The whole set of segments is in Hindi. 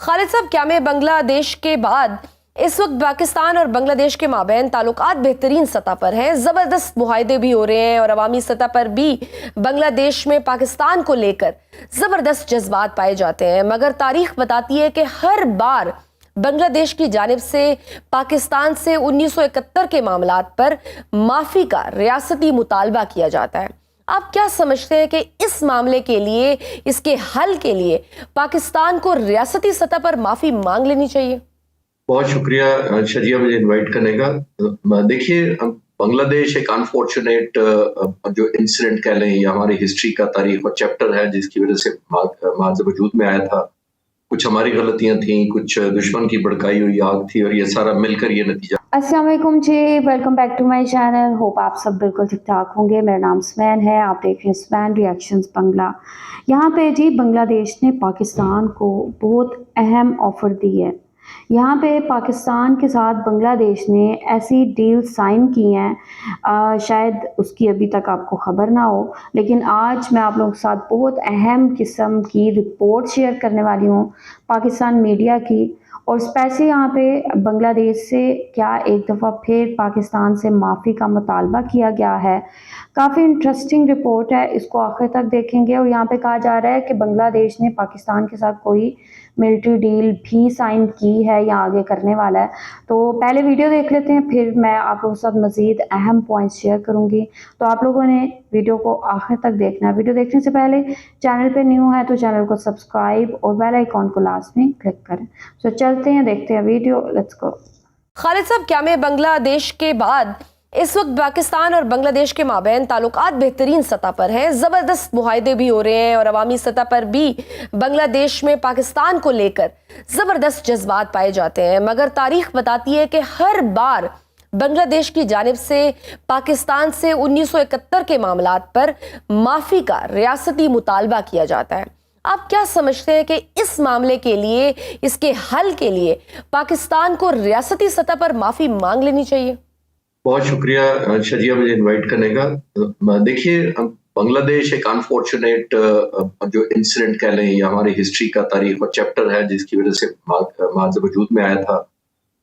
खालिद साहब, क्या में बांग्लादेश के बाद इस वक्त पाकिस्तान और बांग्लादेश के माबैन ताल्लुकात बेहतरीन सतह पर हैं, ज़बरदस्त मुआहदे भी हो रहे हैं और अवामी सतह पर भी बांग्लादेश में पाकिस्तान को लेकर ज़बरदस्त जज्बात पाए जाते हैं। मगर तारीख बताती है कि हर बार बांग्लादेश की जानिब से पाकिस्तान से 1971 के मामलात पर माफ़ी का रियासती मुतालबा किया जाता है। आप क्या समझते हैं कि इस मामले के लिए, इसके हल के लिए पाकिस्तान को रियासती सतह पर माफ़ी मांग लेनी चाहिए? बहुत शुक्रिया शजिया मुझे इनवाइट करने का। देखिए, बांग्लादेश एक अनफॉर्चुनेट जो इंसिडेंट कह लें या हमारी हिस्ट्री का तारीख और चैप्टर है जिसकी वजह से माज़ वजूद में आया था। कुछ हमारी गलतियां थी, कुछ दुश्मन की भड़काई हुई आग थी और ये सारा मिलकर ये नतीजा। अस्सलाम वालेकुम जी, welcome back to my channel. Hope आप सब बिल्कुल ठीक ठाक होंगे। मेरा नाम स्मैन है, आप देख रहे हैं स्मैन रिएक्शंस बंगला। यहाँ पे जी बांग्लादेश ने पाकिस्तान को बहुत अहम ऑफ़र दी है। यहाँ पे पाकिस्तान के साथ बांग्लादेश ने ऐसी डील साइन की हैं, शायद उसकी अभी तक आपको ख़बर ना हो, लेकिन आज मैं आप लोगों के साथ बहुत अहम किस्म की रिपोर्ट शेयर करने वाली हूँ पाकिस्तान मीडिया की। और स्पेशली यहाँ पे बांग्लादेश से क्या एक दफ़ा फिर पाकिस्तान से माफ़ी का मुतालबा किया गया है। काफ़ी इंटरेस्टिंग रिपोर्ट है, इसको आखिर तक देखेंगे। और यहाँ पे कहा जा रहा है कि बांग्लादेश ने पाकिस्तान के साथ कोई मिलिट्री डील भी साइन की है या आगे करने वाला है। तो पहले वीडियो देख लेते हैं, फिर मैं आप लोगों के साथ मज़ीद अहम पॉइंट्स शेयर करूँगी। तो आप लोगों ने वीडियो को आखिर तक देखना है। वीडियो देखने से पहले चैनल पे न्यू है तो चैनल को सब्सक्राइब और बेल आइकॉन को लास्ट में क्लिक करें। तो चलते हैं, देखते हैं वीडियो, लेट्स गो। खालिद साहब, क्या में बांग्लादेश के बाद इस वक्त पाकिस्तान और बांग्लादेश के माबैन ताल्लुकात बेहतरीन सतह पर हैं, ज़बरदस्त मुआहदे भी हो रहे हैं और अवामी सतह पर भी बांग्लादेश में पाकिस्तान को लेकर ज़बरदस्त जज्बात पाए जाते हैं। मगर तारीख बताती है कि हर बार बांग्लादेश की जानिब से पाकिस्तान से 1971 के मामलात पर माफ़ी का रियासती मुतालबा किया जाता है। आप क्या समझते हैं कि इस मामले के लिए, इसके हल के लिए पाकिस्तान को रियासती सतह पर माफ़ी मांग लेनी चाहिए? बहुत शुक्रिया शजिया मुझे इनवाइट करने का। देखिए, बांग्लादेश एक अनफॉर्चुनेट जो इंसिडेंट कह लें या हमारी हिस्ट्री का तारीख और चैप्टर है जिसकी वजह से माज़ वजूद में आया था।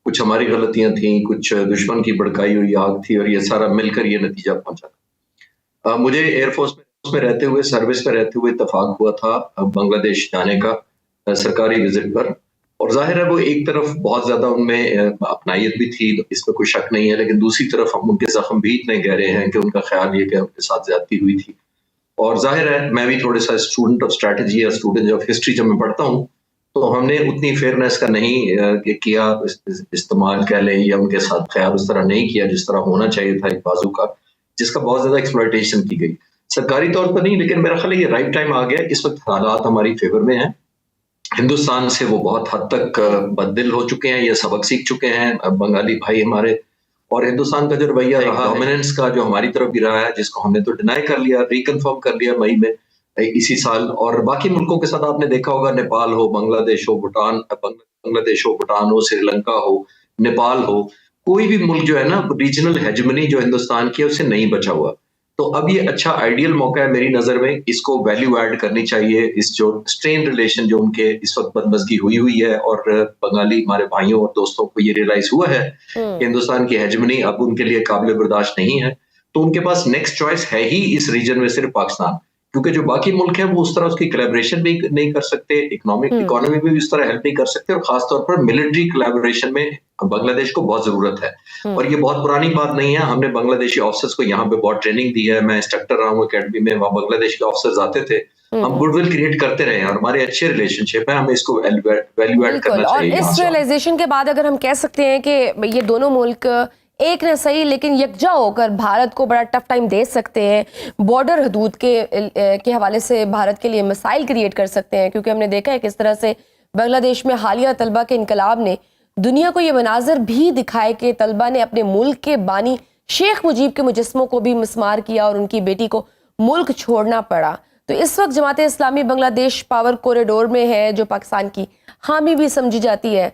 कुछ हमारी गलतियां थी, कुछ दुश्मन की भड़काई हुई आग थी और ये सारा मिलकर ये नतीजा पहुंचा। मुझे एयरफोर्स में रहते हुए, सर्विस में रहते हुए इत्तेफाक हुआ था बांग्लादेश जाने का सरकारी विजिट पर। और जाहिर है वो एक तरफ बहुत ज्यादा उनमें अपनायत भी थी, इसमें कोई शक नहीं है, लेकिन दूसरी तरफ हम उनके जख्म भी इतने गहरे हैं कि उनका ख्याल ये कि उनके साथ ज्यादती हुई थी। और जाहिर है मैं भी थोड़ा सा स्टूडेंट ऑफ स्ट्रैटेजी या स्टूडेंट ऑफ हिस्ट्री जब मैं पढ़ता हूँ तो हमने उतनी फेयरनेस का नहीं किया इस्तेमाल कह लें, या उनके साथ ख्याल उस तरह नहीं किया जिस तरह होना चाहिए था एक बाजू का, जिसका बहुत ज्यादा एक्सप्लॉयटेशन की गई सरकारी तौर पर नहीं। लेकिन मेरा ख्याल है ये राइट टाइम आ गया, इस वक्त हालात हमारी फेवर में हैं। हिंदुस्तान से वो बहुत हद तक बददिल हो चुके हैं, ये सबक सीख चुके हैं बंगाली भाई हमारे। और हिंदुस्तान का जो रवैया रहा डोमिनेंस का जो हमारी तरफ भी रहा है, जिसको हमने तो डिनाई कर लिया, रिकन्फर्म कर लिया मई में इसी साल। और बाकी मुल्कों के साथ आपने देखा होगा, नेपाल हो, बांग्लादेश हो, भूटान हो, श्रीलंका हो, नेपाल हो, कोई भी मुल्क जो है ना, रीजनल हेजमनी जो हिंदुस्तान की है उससे नहीं बचा हुआ। तो अब ये अच्छा आइडियल मौका है मेरी नजर में, इसको वैल्यू ऐड करनी चाहिए। इस जो स्ट्रेन रिलेशन जो उनके इस वक्त बदमजगी हुई है, और बंगाली हमारे भाइयों और दोस्तों को ये रियलाइज हुआ है कि हिंदुस्तान की हेजमनी अब उनके लिए काबिल बर्दाश्त नहीं है। तो उनके पास नेक्स्ट चॉइस है ही इस रीजन में सिर्फ पाकिस्तान, क्योंकि जो बाकी मुल्क हैं वो उस तरह उसकी कोलैबोरेशन भी नहीं कर सकते, इकोनॉमी में भी उस तरह हेल्प नहीं कर सकते, और खासतौर पर मिलिट्री कोलैबोरेशन में बांग्लादेश को बहुत जरूरत है। और ये बहुत पुरानी बात नहीं है, हमने बांग्लादेशी ऑफिसर्स को यहाँ पे बहुत ट्रेनिंग दी है। मैं इंस्ट्रक्टर रहा हूँ अकेडमी में, वहाँ बांग्लादेश के ऑफिसर्स आते थे, हम गुडविल क्रिएट करते रहे हैं और हमारे अच्छे रिलेशनशिप है, हमें इसको वैल्यू ऐड करना चाहिए। और इस रियलाइजेशन के बाद अगर हम कह सकते हैं कि ये दोनों मुल्क एक न सही लेकिन यकजा होकर भारत को बड़ा टफ टाइम दे सकते हैं, बॉर्डर हदूद के हवाले से भारत के लिए मसाइल क्रिएट कर सकते हैं। क्योंकि हमने देखा है किस तरह से बांग्लादेश में हालिया तलबा के इनकलाब ने दुनिया को ये मनाजर भी दिखाए कि तलबा ने अपने मुल्क के बानी शेख मुजीब के मुजस्मों को भी मिसमार किया और उनकी बेटी को मुल्क छोड़ना पड़ा। तो इस वक्त जमाते इस्लामी बांग्लादेश पावर कॉरिडोर में है, जो पाकिस्तान की हामी भी समझी जाती है।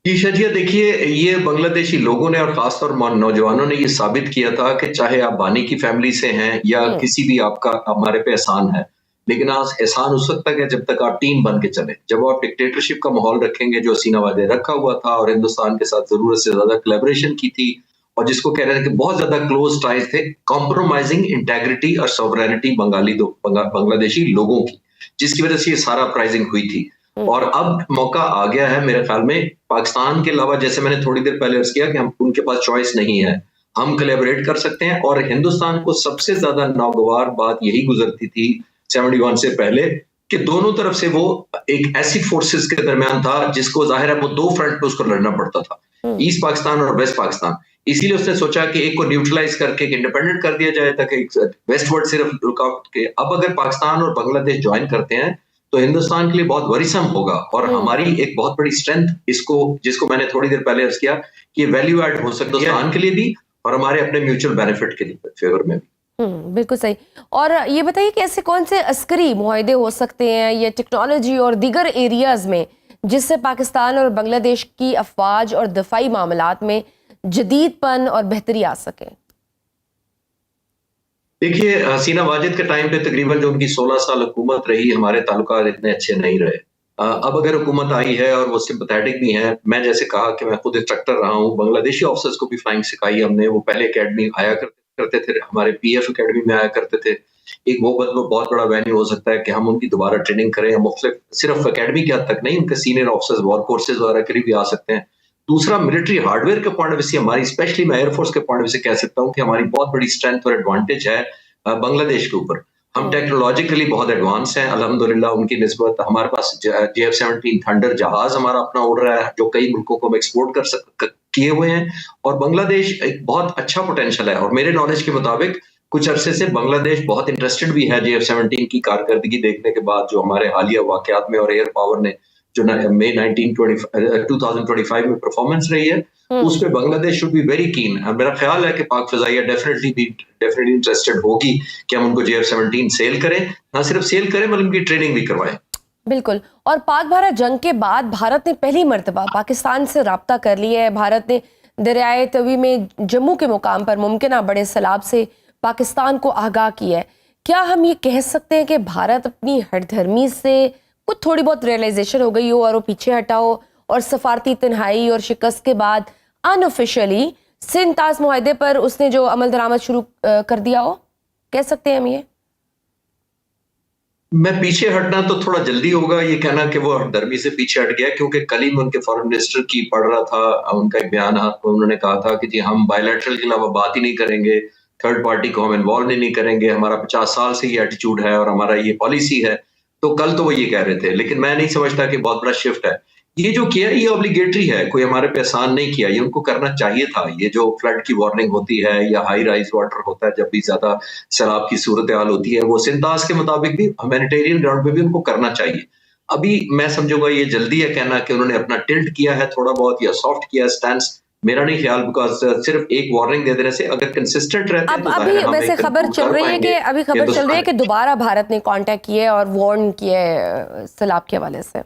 जी शजिया, देखिए, ये बांग्लादेशी लोगों ने और खासतौर नौजवानों ने ये साबित किया था कि चाहे आप बानी की फैमिली से हैं या किसी भी आपका हमारे पे एहसान है, लेकिन आज एहसान उस वक्त तक है जब तक आप टीम बन के चले। जब आप डिक्टेटरशिप का माहौल रखेंगे, जो हसीना वादे रखा हुआ था और हिंदुस्तान के साथ जरूरत से ज्यादा कोलैबोरेशन की थी, और जिसको कह रहे थे कि बहुत ज्यादा क्लोज टाइज थे, कॉम्प्रोमाइजिंग इंटेग्रिटी और सॉवरेनिटी बांग्लादेशी लोगों की, जिसकी वजह से ये सारा अपराइजिंग हुई थी। और अब मौका आ गया है मेरे ख्याल में, पाकिस्तान के अलावा, जैसे मैंने थोड़ी देर पहले अर्ज किया कि हम उनके पास चॉइस नहीं है, हम कोलैबोरेट कर सकते हैं। और हिंदुस्तान को सबसे ज्यादा नागवार बात यही गुजरती थी 71 से पहले कि दोनों तरफ से वो एक ऐसी फोर्सेस के दरमियान था जिसको जाहिर है वो दो फ्रंट पे उसको लड़ना पड़ता था, ईस्ट पाकिस्तान और वेस्ट पाकिस्तान। इसीलिए उसने सोचा कि एक को न्यूट्रलाइज करके इंडिपेंडेंट कर दिया जाए ताकि वेस्टवर्ड सिर्फ रुकावट के। अब अगर पाकिस्तान और बांग्लादेश ज्वाइन करते हैं तो हिंदुस्तान के लिए बहुत वरीसम होगा, और हमारी एक बहुत बड़ी स्ट्रेंथ इसको, जिसको मैंने थोड़ी देर पहले अर्ज किया कि वैल्यू ऐड हो सकता है हिंदुस्तान के लिए भी और हमारे अपने म्यूचुअल बेनिफिट के लिए फेवर में भी। बिल्कुल सही। और ये बताइए कि ऐसे कौन से अस्करी मुआहदे हो सकते हैं या टेक्नोलॉजी और दीगर एरियाज में जिससे पाकिस्तान और बांग्लादेश की अफवाज और दफाई मामलात में जदीदपन और बेहतरी आ सके? देखिए, हसीना वाजिद के टाइम पे तकरीबन जो उनकी 16 साल हुकूमत रही, हमारे ताल्लुकात इतने अच्छे नहीं रहे। अब अगर हुकूमत आई है और वो सिंपैथेटिक भी है, मैं जैसे कहा कि मैं खुद इंस्ट्रक्टर रहा हूँ, बांग्लादेशी ऑफिसर्स को भी फ्लाइंग सिखाई हमने। वो पहले एकेडमी आया करते थे, हमारे पीएफ एकेडमी में आया करते थे। एक वो बहुत बड़ा वेन्यू हो सकता है कि हम उनकी दोबारा ट्रेनिंग करें। हम सिर्फ एकेडमी के हद तक नहीं, उनके सीनियर ऑफिसर्स वॉर कोर्सेज वगैरह के लिए भी आ सकते हैं। दूसरा, मिलिट्री हार्डवेयर के पॉइंट ऑफ व्यू से हमारी, स्पेशली मैं एयरफोर्स के पॉइंट ऑफ व्यू से कह सकता हूँ कि हमारी बहुत बड़ी स्ट्रेंथ और एडवांटेज है बांग्लादेश के ऊपर। हम टेक्नोलॉजिकली बहुत एडवांस हैं अल्हम्दुलिल्लाह उनकी निस्बत। हमारे पास JF-17 थंडर जहाज हमारा अपना उड़ रहा है जो कई मुल्कों को हम एक्सपोर्ट किए हुए हैं। और बांग्लादेश एक बहुत अच्छा पोटेंशियल है, और मेरे नॉलेज के मुताबिक कुछ अरसे से बांग्लादेश बहुत इंटरेस्टेड भी है JF-17 की कारकर्दगी देखने के बाद, जो हमारे हालिया वाकयात में और एयर पावर ने जो मई 2025 में परफॉर्मेंस रही है, उस पे Bangladesh should be very keen. मेरा ख्याल है कि पाक फजाइया डेफिनेटली इंटरेस्टेड होगी कि हम उनको JF-17 सेल करें, ना सिर्फ सेल करें बल्कि उनकी ट्रेनिंग भी करवाएं। बिल्कुल। और पाक भारत जंग के बाद भारत ने पहली मर्तबा पाकिस्तान से राब्ता कर लिया है। भारत ने दरियाए तवी में जम्मू के मुकाम पर मुमकिन बड़े सैलाब से पाकिस्तान को आगाह किया है। क्या हम ये कह सकते हैं कि भारत अपनी हठधर्मी से कुछ थोड़ी बहुत रियलाइजेशन हो गई हो और वो पीछे हटा हो, और सफारती तन्हाई और शिकस्त के बाद अनऑफिशियली सिंध-ताज मुआहदे पर उसने जो अमल दरामद शुरू कर दिया हो? कह सकते हैं हम ये? मैं पीछे हटना तो थोड़ा जल्दी होगा ये कहना कि वो हठधर्मी से पीछे हट गया, क्योंकि कल ही मैं उनके फॉरेन मिनिस्टर की पढ़ रहा था, उनका एक बयान, उन्होंने कहा था कि जी हम बायलैटरल के अलावा बात ही नहीं करेंगे, थर्ड पार्टी को हम इन्वॉल्व नहीं करेंगे, हमारा 50 साल से ये एटीट्यूड है और हमारा ये पॉलिसी है। तो कल तो वो ये कह रहे थे, लेकिन मैं नहीं समझता कि बहुत बड़ा शिफ्ट है। ये जो किया ये ऑब्लिगेटरी है, कोई हमारे पे एहसान नहीं किया, ये उनको करना चाहिए था। ये जो फ्लड की वार्निंग होती है या हाई राइज वाटर होता है जब भी ज्यादा सैलाब की सूरत हाल होती है, वो सिंतास के मुताबिक भी ह्यूमैनिटेरियन ग्राउंड पे भी उनको करना चाहिए। अभी मैं समझूंगा ये जल्दी है कहना कि उन्होंने अपना टिल्ट किया है थोड़ा बहुत या सॉफ्ट किया स्टैंड, मेरा नहीं ख्याल, बिकॉज सिर्फ एक वार्निंग दे देने से अगर कंसिस्टेंट रहते हैं अब अभी वैसे खबर चल रही है कि दोबारा भारत ने कांटेक्ट किया और वार्न किया सैलाब के हवाले से।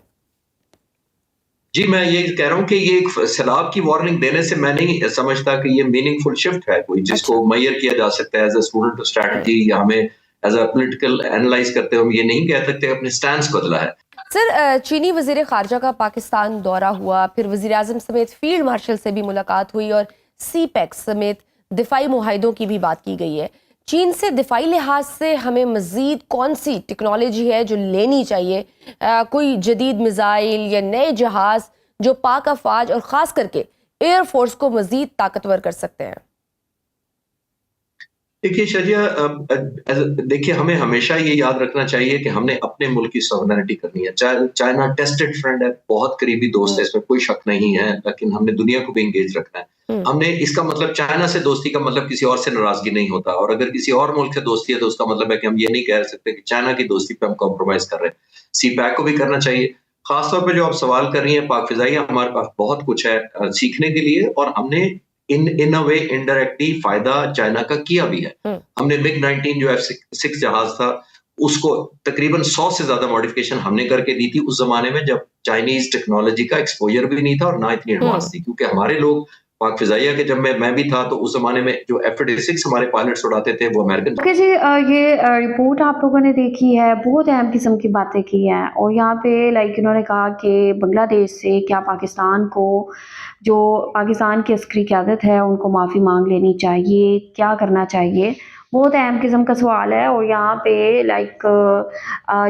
जी, मैं ये कह रहा हूँ कि ये एक सैलाब की वार्निंग देने से मैं नहीं समझता कि ये मीनिंगफुल शिफ्ट है कोई जिसको मेजर किया जा सकता है as a student of strategy, या हमें एज अ पॉलिटिकल एनालाइज करते हुए हम ये नहीं कह सकते अपने स्टैंड बदला है। सर, चीनी वजीर खारजा का पाकिस्तान दौरा हुआ, फिर वजीर आजम समेत फील्ड मार्शल से भी मुलाकात हुई और CPEC समेत दिफाई मुआहिदों की भी बात की गई है। चीन से दिफाई लिहाज से हमें मजीद कौन सी टेक्नोलॉजी है जो लेनी चाहिए? कोई जदीद मिसाइल या नए जहाज जो पाक अफवाज और ख़ास करके एयरफोर्स को मजीद ताकतवर कर सकते हैं? देखिए शजिया, देखिए हमें हमेशा ये याद रखना चाहिए कि हमने अपने मुल्क की सॉवरेनिटी करनी है। चाइना टेस्टेड फ्रेंड है, बहुत करीबी दोस्त है, इसमें कोई शक नहीं है, लेकिन हमने दुनिया को भी इंगेज रखना है। हमने, इसका मतलब चाइना से दोस्ती का मतलब किसी और से नाराजगी नहीं होता, और अगर किसी और मुल्क से दोस्ती है तो उसका मतलब है कि हम ये नहीं कह सकते कि चाइना की दोस्ती पे हम कॉम्प्रोमाइज कर रहे हैं। CPEC को भी करना चाहिए। खासतौर पर जो आप सवाल कर रही हैं पाक फिजाइया, हमारे पास बहुत कुछ है सीखने के लिए, और हमने इन अ वे इनडायरेक्टली फायदा चाइना का किया भी है। हमने MiG-19 जो F-6 जहाज था उसको तकरीबन 100 से ज्यादा मॉडिफिकेशन हमने करके दी थी उस जमाने में जब चाइनीज टेक्नोलॉजी का एक्सपोजर भी नहीं था और ना इतनी एडवांस थी, क्योंकि हमारे लोग पाक फिजाइया के जब मैं भी था तो उस जमाने में जो F-86 हमारे पायलट्स उड़ाते थे वो अमेरिकन। ओके जी, ये रिपोर्ट आप लोगों ने देखी है, बहुत अहम किस्म की बातें की हैं और यहाँ पे लाइक इन्होंने कहा कि बांग्लादेश से क्या पाकिस्तान को, जो पाकिस्तान की अस्करी क़यादत है उनको माफ़ी मांग लेनी चाहिए, क्या करना चाहिए। बहुत अहम किस्म का सवाल है और यहाँ पे लाइक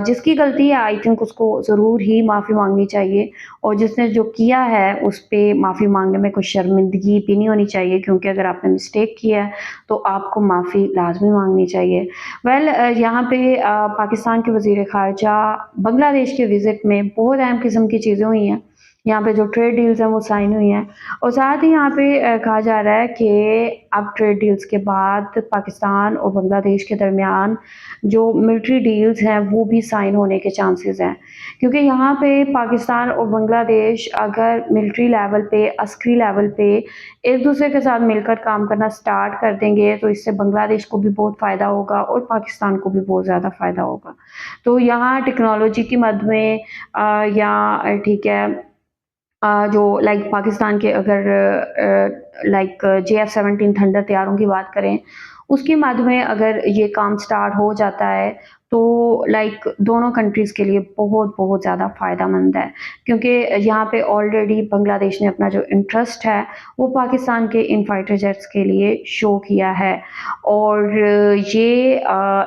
जिसकी गलती है आई थिंक उसको ज़रूर ही माफ़ी मांगनी चाहिए और जिसने जो किया है उस पे माफ़ी मांगने में कोई शर्मिंदगी भी नहीं होनी चाहिए, क्योंकि अगर आपने मिस्टेक किया है तो आपको माफ़ी लाज़मी मांगनी चाहिए। वेल यहाँ पे पाकिस्तान के वज़ीर ख़ारजा बांग्लादेश के विज़िट में बहुत अहम किस्म की चीज़ें हुई हैं। यहाँ पे जो ट्रेड डील्स हैं वो साइन हुई हैं और साथ ही यहाँ पे कहा जा रहा है कि अब ट्रेड डील्स के बाद पाकिस्तान और बांग्लादेश के दरमियान जो मिलिट्री डील्स हैं वो भी साइन होने के चांसेस हैं, क्योंकि यहाँ पे पाकिस्तान और बांग्लादेश अगर मिलिट्री लेवल पे, अस्करी लेवल पे एक दूसरे के साथ मिलकर काम करना स्टार्ट कर देंगे तो इससे बांग्लादेश को भी बहुत फ़ायदा होगा और पाकिस्तान को भी बहुत ज़्यादा फ़ायदा होगा। तो यहाँ टेक्नोलॉजी की मद में या ठीक है, जो लाइक पाकिस्तान के अगर लाइक JF-17 थंडर तैयारों की बात करें, उसकी मद में अगर ये काम स्टार्ट हो जाता है तो लाइक दोनों कंट्रीज़ के लिए बहुत ज़्यादा फ़ायदेमंद है, क्योंकि यहाँ पे ऑलरेडी बांग्लादेश ने अपना जो इंटरेस्ट है वो पाकिस्तान के इन फाइटर जेट्स के लिए शो किया है और ये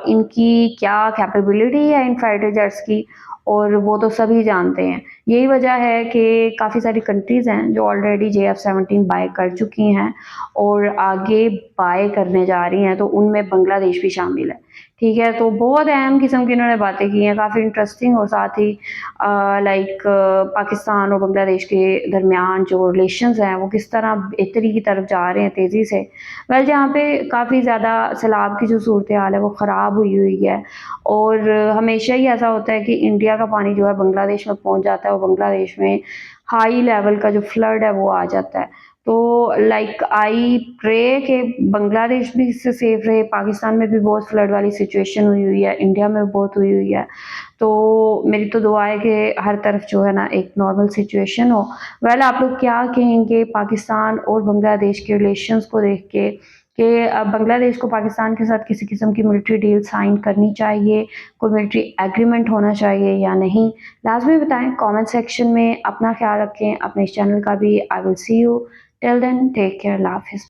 इनकी क्या कैपेबिलिटी है इन फाइटर जेट्स की और वो तो सभी जानते हैं। यही वजह है कि काफ़ी सारी कंट्रीज़ हैं जो ऑलरेडी JF-17 बाय कर चुकी हैं और आगे बाय करने जा रही हैं, तो उनमें बांग्लादेश भी शामिल है। ठीक है, तो बहुत अहम किस्म की इन्होंने बातें की हैं, काफ़ी इंटरेस्टिंग और साथ ही लाइक पाकिस्तान और बांग्लादेश के दरमियान जो रिलेशंस हैं वो किस तरह बेहतरी की तरफ जा रहे हैं तेज़ी से। वेल जहाँ पे काफ़ी ज़्यादा सैलाब की जो सूरत हाल है वो ख़राब हुई है और हमेशा ही ऐसा होता है कि इंडिया का पानी जो है बांग्लादेश में पहुँच जाता है और बांग्लादेश में हाई लेवल का जो फ्लड है वो आ जाता है। तो लाइक आई प्रे कि बांग्लादेश भी इससे सेफ रहे, पाकिस्तान में भी बहुत फ्लड वाली सिचुएशन हुई है, इंडिया में भी बहुत हुई है। तो मेरी तो दुआ है कि हर तरफ जो है ना एक नॉर्मल सिचुएशन हो। वेल आप लोग क्या कहेंगे पाकिस्तान और बांग्लादेश के रिलेशंस को देख के कि बांग्लादेश को पाकिस्तान के साथ किसी किस्म की मिलिट्री डील साइन करनी चाहिए, कोई मिलिट्री एग्रीमेंट होना चाहिए या नहीं? लाज़मी बताएँ कमेंट सेक्शन में। अपना ख़्याल रखें, अपने इस चैनल का भी। I will see you till then, take care, अल्लाह हाफ़िज़।